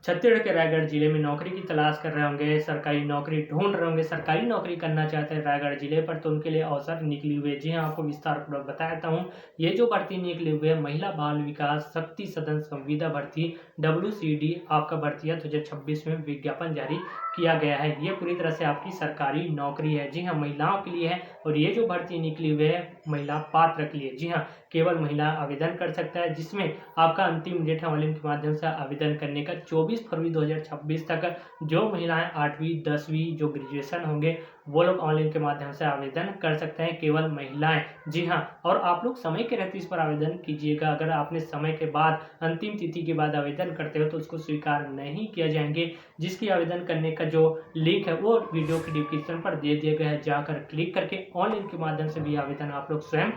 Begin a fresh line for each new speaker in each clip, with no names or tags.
छत्तीसगढ़ के रायगढ़ जिले में नौकरी की तलाश कर रहे होंगे, सरकारी नौकरी ढूंढ रहे होंगे, सरकारी नौकरी करना चाहते हैं रायगढ़ जिले पर, तो उनके लिए अवसर निकली हुई है। जी हाँ, आपको विस्तारपूर्वक बताता हूँ। ये जो भर्ती निकली हुई है, महिला बाल विकास शक्ति सदन संविदा भर्ती WCD आपका भर्ती है 2026 में विज्ञापन जारी किया गया है। ये पूरी तरह से आपकी सरकारी नौकरी है। जी हाँ, महिलाओं के लिए है और ये जो भर्ती निकली हुई है महिला पात्र के लिए। जी हाँ, केवल महिला आवेदन कर सकता है, जिसमें आपका अंतिम डेट है ऑनलाइन के माध्यम से आवेदन करने का 24 फरवरी 2026 तक। जो महिलाएं 8वीं 10वीं जो ग्रेजुएशन होंगे वो लोग ऑनलाइन के माध्यम से आवेदन कर सकते हैं, केवल महिलाएं। जी हाँ, और आप लोग समय के रहते इस पर आवेदन कीजिएगा। अगर आपने समय के बाद अंतिम तिथि के बाद आवेदन करते हो तो उसको स्वीकार नहीं किया जाएंगे। जिसकी आवेदन करने का जो लिंक है वो वीडियो के डिस्क्रिप्शन पर दे दिया गया है, जाकर क्लिक करके ऑनलाइन के माध्यम से भी आवेदन आप लोग स्वयं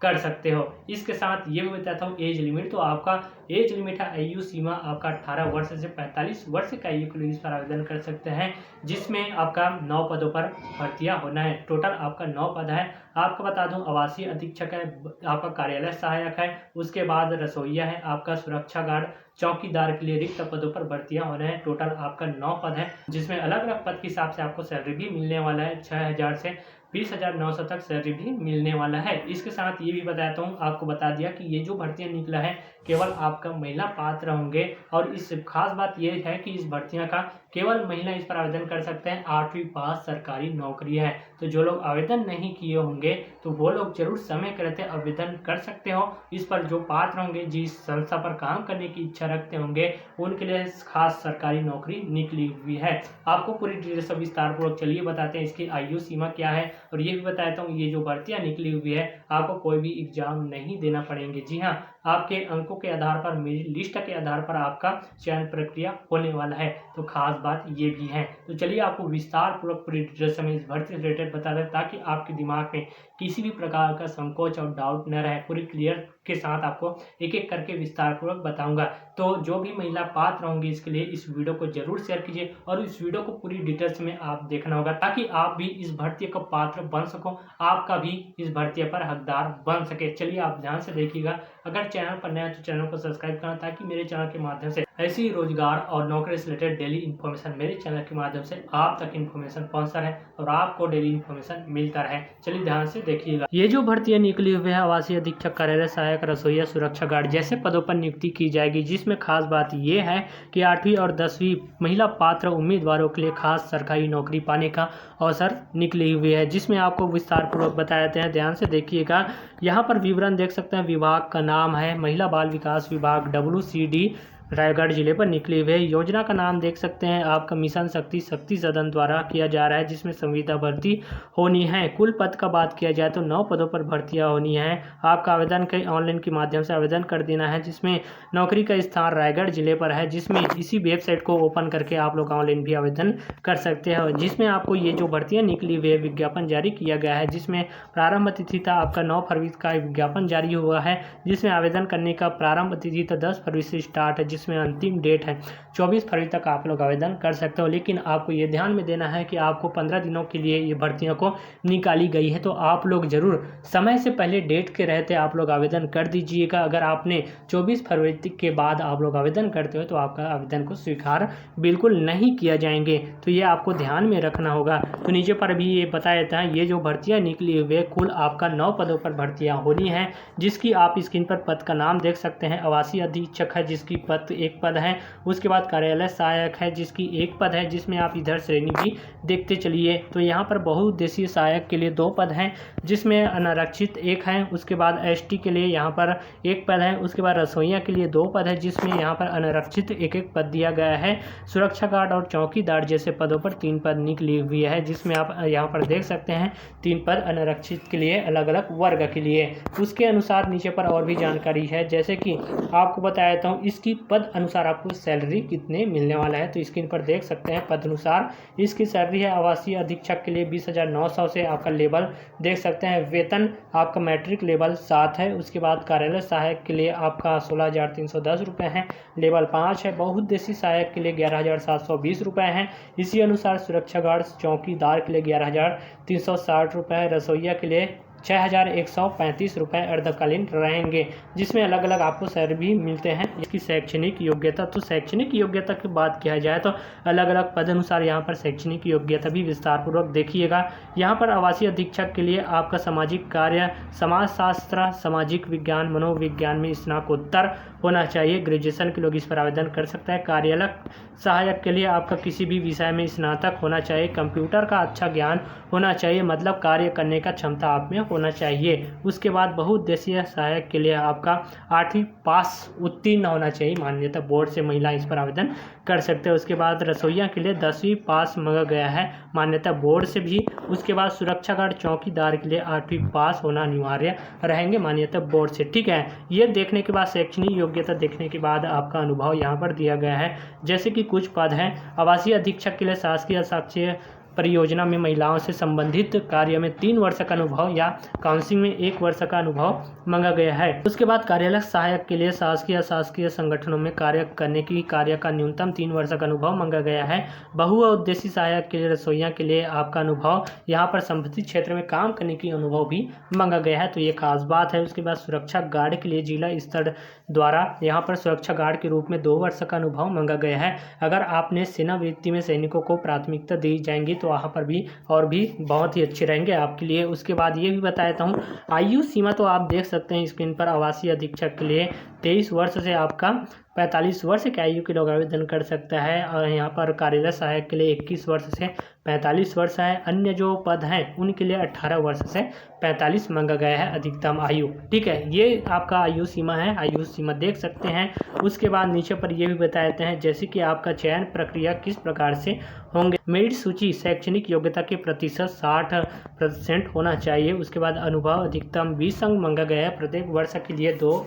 कर सकते हो। इसके साथ ये भी बताता हूँ एज लिमिट, तो आपका एज लिमिट है आयु सीमा आपका 18 वर्ष से 45 वर्ष का आयु के लिए इस पर आवेदन कर सकते हैं, जिसमें आपका 9 पदों पर भर्तियां होना है। टोटल आपका 9 पद है। आपको बता दूं आवासीय अधीक्षक है, आपका कार्यालय सहायक है, उसके बाद रसोईया है, आपका सुरक्षा गार्ड, चौकीदार के लिए रिक्त पदों पर भर्तियां होना है। टोटल आपका 9 पद है, जिसमें अलग अलग पद के हिसाब से आपको सैलरी भी मिलने वाला है। 6000 से 20,900 तक सैलरी भी मिलने वाला है। इसके साथ ये भी बताता हूँ, आपको बता दिया कि ये जो भर्तियां निकला है केवल आपका महिला पात्र होंगे, और इस खास बात ये है कि इस भर्तियां का केवल महिला इस पर आवेदन कर सकते हैं। 8वीं पास सरकारी नौकरी है, तो जो लोग आवेदन नहीं किए होंगे तो वो लोग जरूर समय के रहते आवेदन कर सकते हो। इस पर जो पात्र होंगे, जिस संस्था पर काम करने की इच्छा रखते होंगे, उनके लिए खास सरकारी नौकरी निकली हुई है। आपको पूरी डिटेल सब विस्तारपूर्वक चलिए बताते हैं, इसकी आयु सीमा क्या है, और ये भी बताता हूँ ये जो भर्तियां निकली हुई है आपको कोई भी एग्जाम नहीं देना पड़ेंगे। जी हाँ, आपके अंकों के आधार पर, मेरी लिस्ट के आधार पर आपका चयन प्रक्रिया होने वाला है, तो खास बात ये भी है। तो चलिए आपको विस्तार पूर्वक पूरी डिटेल में इस भर्ती से रिलेटेड बता दें, ताकि आपके दिमाग में किसी भी प्रकार का संकोच और डाउट न रहे। पूरी क्लियर के साथ आपको एक एक करके विस्तार पूर्वक बताऊंगा। तो जो भी महिला पात्र होंगी इसके लिए इस वीडियो को जरूर शेयर कीजिए, और इस वीडियो को पूरी डिटेल्स में आप देखना होगा, ताकि आप भी इस भर्ती का पात्र बन सको, आपका भी इस भर्ती पर हकदार बन सके। चलिए आप ध्यान से देखिएगा। अगर चैनल पर नया है तो चैनल को सब्सक्राइब करना, ताकि मेरे चैनल के माध्यम से ऐसी रोजगार और नौकरी से रिलेटेड डेली इन्फॉर्मेशन मेरे चैनल के माध्यम से आप तक इन्फॉर्मेशन पहुंच रहे और आपको डेली इन्फॉर्मेशन मिलता रहे। चलिए ध्यान से देखिएगा। ये जो भर्तियां निकली हुई है आवासीय अधीक्षक, कार्यालय सहायक, रसोईया, सुरक्षा गार्ड जैसे पदों पर नियुक्ति की जाएगी, जिसमें खास बात ये है कि 8वीं और 10वीं महिला पात्र उम्मीदवारों के लिए खास सरकारी नौकरी पाने का अवसर निकली हुई है, जिसमें आपको विस्तार पूर्वक बताए जाते हैं। ध्यान से देखिएगा। यहाँ पर विवरण देख सकते हैं। विभाग का नाम है महिला बाल विकास विभाग WCD रायगढ़ जिले पर निकली हुई है। योजना का नाम देख सकते हैं, आपका मिशन शक्ति सदन द्वारा किया जा रहा है, जिसमें संविदा भर्ती होनी है। कुल पद का बात किया जाए तो 9 पदों पर भर्तियां होनी है। आपका आवेदन के ऑनलाइन के माध्यम से आवेदन कर देना है, जिसमें नौकरी का स्थान रायगढ़ जिले पर है, जिसमें इसी वेबसाइट को ओपन करके आप लोग ऑनलाइन भी आवेदन कर सकते हैं। जिसमें आपको ये जो भर्तियाँ निकली हुई है विज्ञापन जारी किया गया है, जिसमें प्रारंभ तिथि था आपका 9 फरवरी का विज्ञापन जारी हुआ है, जिसमें आवेदन करने का प्रारंभ तिथि तो 10 फरवरी से स्टार्ट है, जिसमें अंतिम डेट है 24 फरवरी तक आप लोग आवेदन कर सकते हो। लेकिन आपको ये ध्यान में देना है कि आपको 15 दिनों के लिए ये भर्तियों को निकाली गई है, तो आप लोग जरूर समय से पहले डेट के रहते आप लोग आवेदन कर दीजिएगा। अगर आपने 24 फरवरी के बाद आप लोग आवेदन करते हो तो आपका आवेदन को स्वीकार बिल्कुल नहीं किया जाएंगे, तो ये आपको ध्यान में रखना होगा। तो नीचे पर भी ये बताया जाता है, ये जो भर्तियाँ निकली हुई है कुल आपका 9 पदों पर भर्तियाँ होनी है, जिसकी आप स्क्रीन पर पद का नाम देख सकते हैं। आवासीय अधीक्षक है, जिसकी पद 1 पद है। उसके बाद कार्यालय सहायक है, जिसकी 1 पद है, जिसमें आप इधर श्रेणी भी देखते चलिए। तो यहाँ पर बहुउद्देशीय सहायक के लिए 2 पद हैं, जिसमें अनारक्षित 1 है। उसके बाद ST के लिए यहाँ पर 1 पद है। उसके बाद रसोईया के लिए 2 पद है, जिसमें यहाँ पर अनारक्षित 1-1 पद दिया गया है। सुरक्षा गार्ड और चौकीदार जैसे पदों पर 3 पद निकली हुई है, जिसमें आप यहाँ पर देख सकते हैं 3 पद अनारक्षित के लिए, अलग अलग वर्ग के लिए। उसके अनुसार नीचे पर और भी जानकारी है, जैसे कि आपको बताया देता हूँ इसकी पद अनुसार आपको सैलरी कितने मिलने वाला है। तो स्क्रीन पर देख सकते हैं पद अनुसार इसकी सैलरी है। आवासीय अधीक्षक के लिए 20,900 से आपका लेवल देख सकते हैं। वेतन आपका मैट्रिक लेवल 7 है। उसके बाद कार्यालय सहायक के लिए आपका 16,310 रुपये है, लेवल 5 है। बहुउद्देशीय सहायक के लिए 11,720 रुपये हैं। इसी अनुसार सुरक्षा गार्ड चौकीदार के लिए 11,360 रुपये है। रसोईया के लिए ₹6,135 अर्धकालीन रहेंगे, जिसमें अलग अलग आपको सैलरी भी मिलते हैं। इसकी शैक्षणिक योग्यता, तो शैक्षणिक योग्यता की बात किया जाए तो अलग अलग पद अनुसार यहाँ पर शैक्षणिक योग्यता भी विस्तार पूर्वक देखिएगा। यहाँ पर आवासीय अधीक्षक के लिए आपका सामाजिक कार्य, समाजशास्त्र, सामाजिक विज्ञान, मनोविज्ञान में स्नातकोत्तर होना चाहिए। ग्रेजुएशन के लोग इस पर आवेदन कर सकते हैं। कार्यालय सहायक के लिए आपका किसी भी विषय में स्नातक होना चाहिए। कंप्यूटर का अच्छा ज्ञान होना चाहिए, मतलब कार्य करने का क्षमता आप में होना चाहिए। उसके बाद बहुउद्देशीय सहायक के लिए आपका 8वीं पास उत्तीर्ण होना चाहिए, मान्यता बोर्ड से महिला इस पर आवेदन कर सकते हैं। उसके बाद रसोइया के लिए 10वीं पास मांगा गया है, मान्यता बोर्ड से भी। उसके बाद सुरक्षा गार्ड चौकीदार के लिए 8वीं पास होना अनिवार्य रहेंगे, मान्यता बोर्ड से। ठीक है, ये देखने के बाद शैक्षणिक योग्यता देखने के बाद आपका अनुभव यहाँ पर दिया गया है। जैसे कि कुछ पद हैं, आवासीय अधीक्षक के लिए शासकीय साक्षी परियोजना में महिलाओं से संबंधित कार्य में 3 वर्ष का अनुभव या काउंसिलिंग में 1 वर्ष का अनुभव मांगा गया है। उसके बाद कार्यालय सहायक के लिए शासकीय संगठनों में कार्य करने की कार्य का न्यूनतम 3 वर्ष का अनुभव मांगा गया है। बहुउद्देशीय सहायक के लिए रसोइया के लिए आपका अनुभव, यहाँ पर संबंधित क्षेत्र में काम करने की अनुभव भी मांगा गया है, तो ये खास बात है। उसके बाद सुरक्षा गार्ड के लिए जिला स्तर द्वारा यहाँ पर सुरक्षा गार्ड के रूप में 2 वर्ष का अनुभव मांगा गया है। अगर आपने सेनावृत्ति में सैनिकों को प्राथमिकता दी जाएंगी तो वहाँ पर भी और भी बहुत ही अच्छे रहेंगे आपके लिए। उसके बाद ये भी बता देता हूँ, आयु सीमा तो आप देख सकते हैं स्क्रीन पर। आवासीय अधीक्षक के लिए 23 वर्ष से आपका 45 वर्ष की आयु के लोग आवेदन कर सकता है, और यहाँ पर कार्यालय सहायक के लिए 21 वर्ष से 45 वर्ष है। अन्य जो पद हैं उनके लिए 18 वर्ष से 45 मांगा गया है अधिकतम आयु। ठीक है, ये आपका आयु सीमा है, आयु सीमा देख सकते हैं। उसके बाद नीचे पर ये भी बता देते हैं, जैसे कि आपका चयन प्रक्रिया किस प्रकार से होंगे। मेरिट सूची, शैक्षणिक योग्यता के प्रतिशत 60% होना चाहिए। उसके बाद अनुभव अधिकतम 20 अंक मांगा गया है। प्रत्येक वर्ष के लिए 2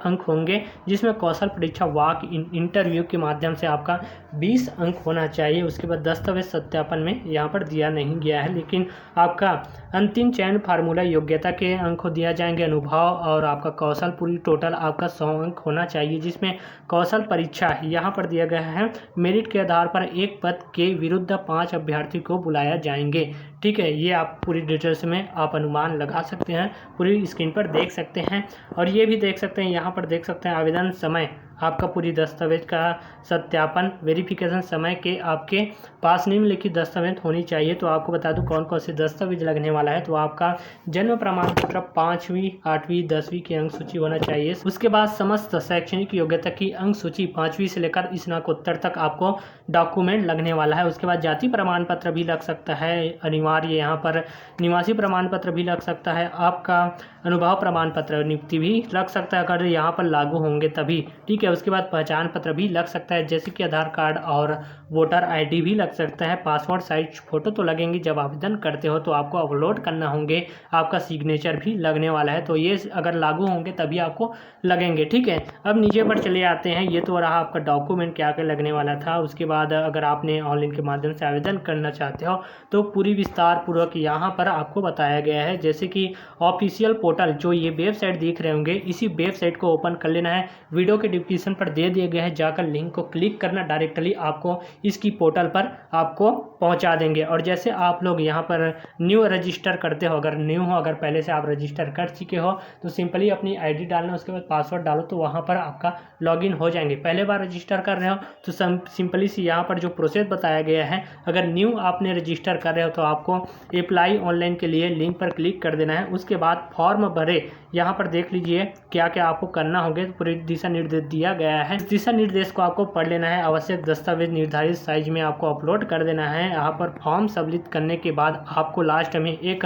अंक होंगे, जिसमें कौशल परीक्षा वॉक इंटरव्यू के माध्यम से आपका 20 अंक होना चाहिए। उसके बाद दस्तावेज सत्यापन में यहाँ पर दिया नहीं गया है, लेकिन आपका अंतिम चयन फार्मूला योग्यता के अंक दिया जाएंगे। अनुभव और आपका कौशल पूरी टोटल आपका 100 अंक होना चाहिए, जिसमें कौशल परीक्षा यहाँ पर दिया गया है। मेरिट के आधार पर एक पद के विरुद्ध 5 अभ्यर्थी को बुलाया जाएंगे। ठीक है, ये आप पूरी डिटेल्स में आप अनुमान लगा सकते हैं, पूरी स्क्रीन पर देख सकते हैं। और ये भी देख सकते हैं, यहाँ पर देख सकते हैं आवेदन समय आपका पूरी दस्तावेज का सत्यापन वेरिफिकेशन समय के आपके पास निम्नलिखित दस्तावेज होनी चाहिए। तो आपको बता दूं कौन कौन से दस्तावेज लगने वाला है। तो आपका जन्म प्रमाण पत्र, 5वीं 8वीं 10वीं की अंक सूची होना चाहिए। उसके बाद समस्त शैक्षणिक योग्यता की अंक सूची 5वीं से लेकर स्नातकोत्तर तक आपको डॉक्यूमेंट लगने वाला है। उसके बाद जाति प्रमाण पत्र भी लग सकता है अनिवार्य, यहाँ पर निवासी प्रमाण पत्र भी लग सकता है, आपका अनुभव प्रमाण पत्र नियुक्ति भी लग सकता है अगर यहाँ पर लागू होंगे तभी। ठीक है, उसके बाद पहचान पत्र भी लग सकता है, जैसे कि आधार कार्ड और वोटर आईडी भी लग सकता है। पासपोर्ट साइज फोटो तो लगेंगी, जब आवेदन करते हो तो आपको अपलोड करना होंगे। आपका सिग्नेचर भी लगने वाला है, तो ये अगर लागू होंगे तभी आपको लगेंगे। ठीक है, अब नीचे पर चले आते हैं। ये तो रहा आपका डॉक्यूमेंट क्या क्या लगने वाला था। उसके बाद अगर आपने ऑनलाइन के माध्यम से आवेदन करना चाहते हो तो पूरी विस्तार पूर्वक यहाँ पर आपको बताया गया है। जैसे कि ऑफिशियल पोर्टल, जो ये वेबसाइट दिख रहे होंगे, इसी वेबसाइट को ओपन कर लेना है। वीडियो के डिस्क्रिप्शन पर दे दिए गए हैं, जाकर लिंक को क्लिक करना, डायरेक्टली आपको इसकी पोर्टल पर आपको पहुंचा देंगे। और जैसे आप लोग यहाँ पर न्यू रजिस्टर करते हो, अगर न्यू हो, अगर पहले से आप रजिस्टर कर चुके हो तो सिंपली अपनी आईडी डालना, उसके बाद पासवर्ड डालो तो वहाँ पर आपका लॉगिन हो जाएंगे। पहले बार रजिस्टर कर रहे हो तो सिंपली सी यहाँ पर जो प्रोसेस बताया गया है, अगर न्यू आपने रजिस्टर कर रहे हो तो आपको अप्लाई ऑनलाइन के लिए लिंक पर क्लिक कर देना है। उसके बाद फॉर्म भरे, यहाँ पर देख लीजिए क्या क्या आपको करना होगा, पूरी दिशा निर्देश दिया गया है। इस दिशा निर्देश को आपको पढ़ लेना है। आवश्यक दस्तावेज निर्धारित साइज में आपको अपलोड कर देना है। यहाँ पर फॉर्म सम्मिलित करने के बाद आपको लास्ट में एक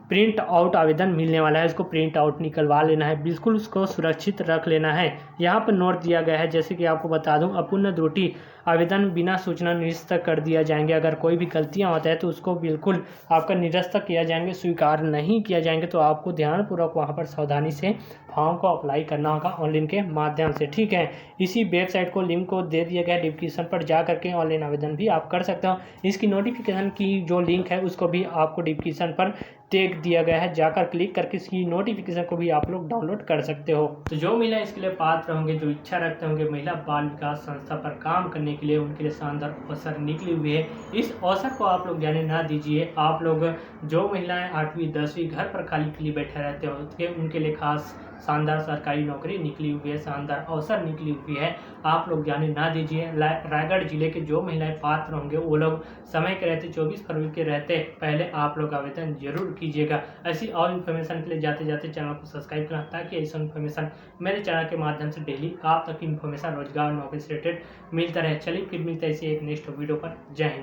प्रिंट आउट आवेदन मिलने वाला है, उसको प्रिंट आउट निकलवा लेना है, बिल्कुल उसको सुरक्षित रख लेना है। यहाँ पर नोट दिया गया है, जैसे कि आपको बता दूं, अपूर्ण त्रुटि आवेदन बिना सूचना निरस्त कर दिया जाएंगे। अगर कोई भी गलतियाँ होता है तो उसको बिल्कुल आपका निरस्त किया जाएंगे, स्वीकार नहीं किया जाएंगे। तो आपको ध्यानपूर्वक वहाँ पर सावधानी से फॉर्म को अप्लाई करना होगा ऑनलाइन के माध्यम से। ठीक है, इसी वेबसाइट को लिंक को दे दिया गया डिस्क्रिप्शन पर, जा करके ऑनलाइन आवेदन भी आप कर सकते हो। इसकी नोटिफिकेशन की जो लिंक है उसको भी आपको डिस्क्रिप्शन पर देख दिया गया है, जाकर क्लिक करके इसकी नोटिफिकेशन को भी आप लोग डाउनलोड कर सकते हो। तो जो महिला इसके लिए पात्र होंगे, जो इच्छा रखते होंगे महिला बाल विकास संस्था पर काम करने के लिए, उनके लिए शानदार अवसर निकली हुई है। इस अवसर को आप लोग जाने ना दीजिए। आप लोग जो महिलाएं 8वीं 10वीं घर पर खाली बैठे रहते हो उनके लिए खास शानदार सरकारी नौकरी निकली हुई है, शानदार अवसर निकली हुई है। आप लोग जाने ना दीजिए। रायगढ़ जिले के जो महिलाएं पात्र होंगे वो लोग समय के रहते 24 फरवरी के रहते पहले आप लोग आवेदन जरूर कीजिएगा। ऐसी और इन्फॉर्मेशन के लिए जाते जाते चैनल को सब्सक्राइब करना, ताकि ऐसा इन्फॉर्मेशन मेरे चैनल के माध्यम से डेली आप तक इन्फॉर्मेशन रोजगार नौकरी से रिलेटेड मिलता रहे। चलिए फिर मिलते हैं इसी एक नेक्स्ट वीडियो पर। जय हिंद।